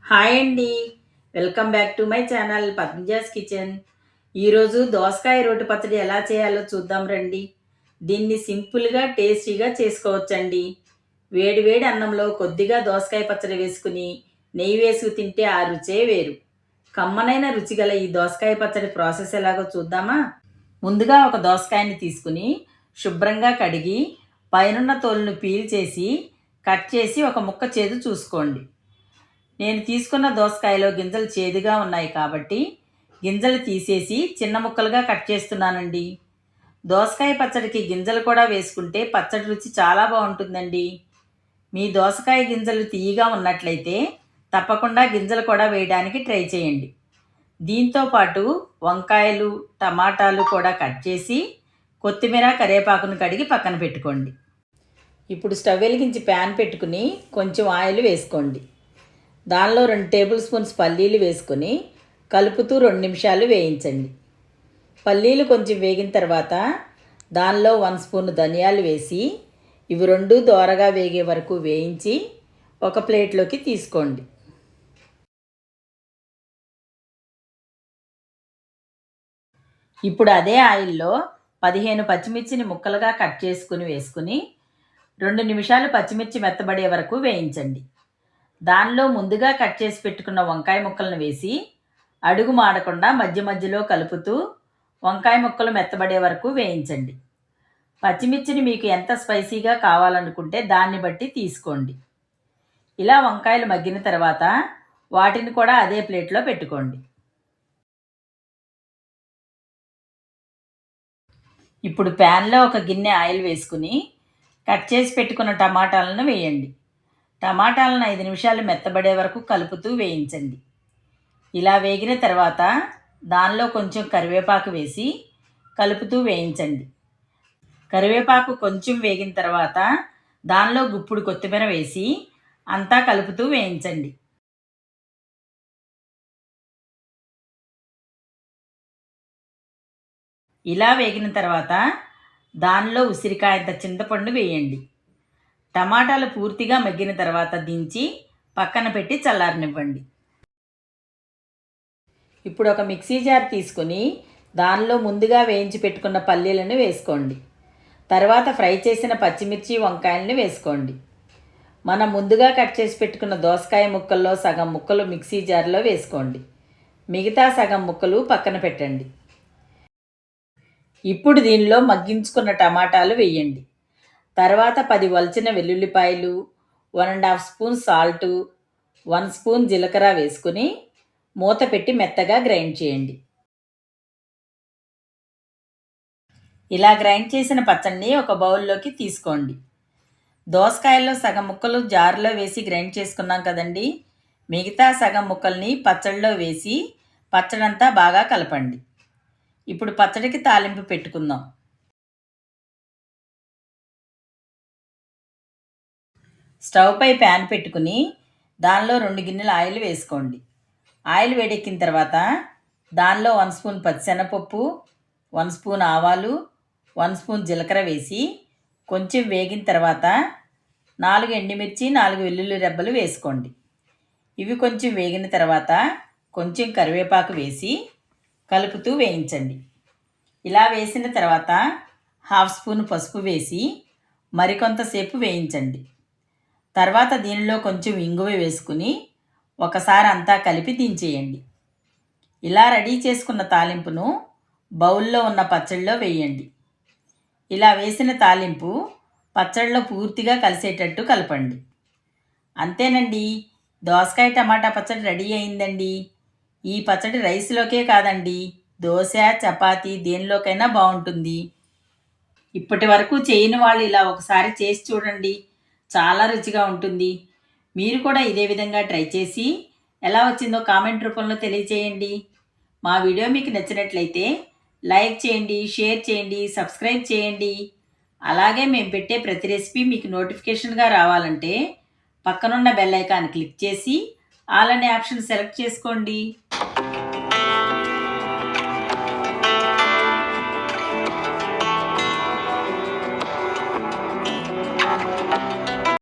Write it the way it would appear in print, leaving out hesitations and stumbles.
Hi అండి, welcome back to my channel Padmaja's kitchen. ఈరోజు దోసకాయ రోటి పచ్చడి ఎలా చేయాలో చూద్దాం రండి. దీన్ని సింపుల్గా టేస్టీగా చేసుకోవచ్చండి. వేడి వేడి అన్నంలో కొద్దిగా దోసకాయ పచ్చడి వేసుకుని నెయ్యి వేసుకు తింటే ఆ రుచే వేరు. కమ్మనైన రుచి గల ఈ దోసకాయ పచ్చడి ప్రాసెస్ ఎలాగో చూద్దామా? ముందుగా ఒక దోసకాయని తీసుకుని శుభ్రంగా కడిగి పైనున్న తోలును పీల్ చేసి కట్ చేసి ఒక ముక్క చేదు చూసుకోండి. నేను తీసుకున్న దోసకాయలో గింజలు చేదుగా ఉన్నాయి కాబట్టి గింజలు తీసేసి చిన్న ముక్కలుగా కట్ చేస్తున్నానండి. దోసకాయ పచ్చడికి గింజలు కూడా వేసుకుంటే పచ్చడి రుచి చాలా బాగుంటుందండి. మీ దోసకాయ గింజలు తీయగా ఉన్నట్లయితే తప్పకుండా గింజలు కూడా వేయడానికి ట్రై చేయండి. దీంతోపాటు వంకాయలు, టమాటాలు కూడా కట్ చేసి కొత్తిమీర, కరివేపాకును కడిగి పక్కన పెట్టుకోండి. ఇప్పుడు స్టవ్ వెలిగించి ప్యాన్ పెట్టుకుని కొంచెం ఆయిల్ వేసుకోండి. దానిలో 2 టేబుల్ స్పూన్స్ పల్లీలు వేసుకొని కలుపుతూ 2 నిమిషాలు వేయించండి. పల్లీలు కొంచెం వేగిన తర్వాత దానిలో 1 స్పూన్ ధనియాలు వేసి ఇవి 2 దోరగా వేగే వరకు వేయించి ఒక ప్లేట్లోకి తీసుకోండి. ఇప్పుడు అదే ఆయిల్లో 15 పచ్చిమిర్చిని ముక్కలుగా కట్ చేసుకుని వేసుకుని 2 నిమిషాలు పచ్చిమిర్చి మెత్తబడే వరకు వేయించండి. దానిలో ముందుగా కట్ చేసి పెట్టుకున్న వంకాయ ముక్కలను వేసి అడుగు మాడకుండా మధ్య మధ్యలో కలుపుతూ వంకాయ ముక్కలు మెత్తబడే వరకు వేయించండి. పచ్చిమిర్చిని మీకు ఎంత స్పైసీగా కావాలనుకుంటే దాన్ని బట్టి తీసుకోండి. ఇలా వంకాయలు మగ్గిన తర్వాత వాటిని కూడా అదే ప్లేట్లో పెట్టుకోండి. ఇప్పుడు ప్యాన్లో ఒక గిన్నె ఆయిల్ వేసుకుని కట్ చేసి పెట్టుకున్న టమాటాలను వేయండి. టమాటాలను 5 నిమిషాలు మెత్తబడే వరకు కలుపుతూ వేయించండి. ఇలా వేగిన తర్వాత దానిలో కొంచెం కరివేపాకు వేసి కలుపుతూ వేయించండి. కరివేపాకు కొంచెం వేగిన తర్వాత దానిలో గుప్పుడు కొత్తిమీర వేసి అంతా కలుపుతూ వేయించండి. ఇలా వేగిన తర్వాత దానిలో ఉసిరికాయంత చింతపండు వేయండి. టమాటాలు పూర్తిగా మగ్గిన తర్వాత దించి పక్కన పెట్టి చల్లారనివ్వండి. ఇప్పుడు ఒక మిక్సీ జార్ తీసుకుని దానిలో ముందుగా వేయించి పెట్టుకున్న పల్లీలను వేసుకోండి. తర్వాత ఫ్రై చేసిన పచ్చిమిర్చి, వంకాయలను వేసుకోండి. మనం ముందుగా కట్ చేసి పెట్టుకున్న దోసకాయ ముక్కల్లో సగం ముక్కలు మిక్సీ జార్లో వేసుకోండి. మిగతా సగం ముక్కలు పక్కన పెట్టండి. ఇప్పుడు దీనిలో మగ్గించుకున్న టమాటాలు వేయండి. తర్వాత 10 వలిచిన వెల్లుల్లిపాయలు, 1½ స్పూన్ సాల్టు, 1 స్పూన్ జీలకర్ర వేసుకుని మూత పెట్టి మెత్తగా గ్రైండ్ చేయండి. ఇలా గ్రైండ్ చేసిన పచ్చడిని ఒక బౌల్లోకి తీసుకోండి. దోసకాయల్లో సగం ముక్కలు జారులో వేసి గ్రైండ్ చేసుకున్నాం కదండి. మిగతా సగం ముక్కల్ని పచ్చడిలో వేసి పచ్చడంతా బాగా కలపండి. ఇప్పుడు పచ్చడికి తాలింపు పెట్టుకుందాం. స్టవ్ పై ప్యాన్ పెట్టుకుని దానిలో 2 గిన్నెల ఆయిల్ వేసుకోండి. ఆయిల్ వేడెక్కిన తర్వాత దానిలో 1 స్పూన్ పచ్చిశనగపప్పు, 1 స్పూన్ ఆవాలు, 1 స్పూన్ జీలకర్ర వేసి కొంచెం వేగిన తర్వాత 4 ఎండుమిర్చి, 4 వెల్లుల్లి రెబ్బలు వేసుకోండి. ఇవి కొంచెం వేగిన తర్వాత కొంచెం కరివేపాకు వేసి కలుపుతూ వేయించండి. ఇలా వేసిన తర్వాత 1/2 స్పూన్ పసుపు వేసి మరికొంతసేపు వేయించండి. తర్వాత దీనిలో కొంచెం ఇంగువ వేసుకుని ఒకసారి అంతా కలిపి దించేయండి. ఇలా రెడీ చేసుకున్న తాలింపును బౌల్లో ఉన్న పచ్చడిలో వేయండి. ఇలా వేసిన తాలింపు పచ్చడిలో పూర్తిగా కలిసేటట్టు కలపండి. అంతేనండి, దోసకాయ టమాటా పచ్చడి రెడీ అయిందండి. ఈ పచ్చడి రైస్లోకే కాదండి, దోశ, చపాతీ దేనిలోకైనా బాగుంటుంది. ఇప్పటి వరకు చేయని వాళ్ళు ఇలా ఒకసారి చేసి చూడండి, చాలా రుచిగా ఉంటుంది. మీరు కూడా ఇదే విధంగా ట్రై చేసి ఎలా వచ్చిందో కామెంట్ రూపంలో తెలియచేయండి. మా వీడియో మీకు నచ్చినట్లయితే లైక్ చేయండి, షేర్ చేయండి, సబ్స్క్రైబ్ చేయండి. అలాగే మేము పెట్టే ప్రతి రెసిపీ మీకు నోటిఫికేషన్గా రావాలంటే పక్కనున్న బెల్ ఐకాన్ క్లిక్ చేసి ఆల్ అనే ఆప్షన్ సెలెక్ట్ చేసుకోండి.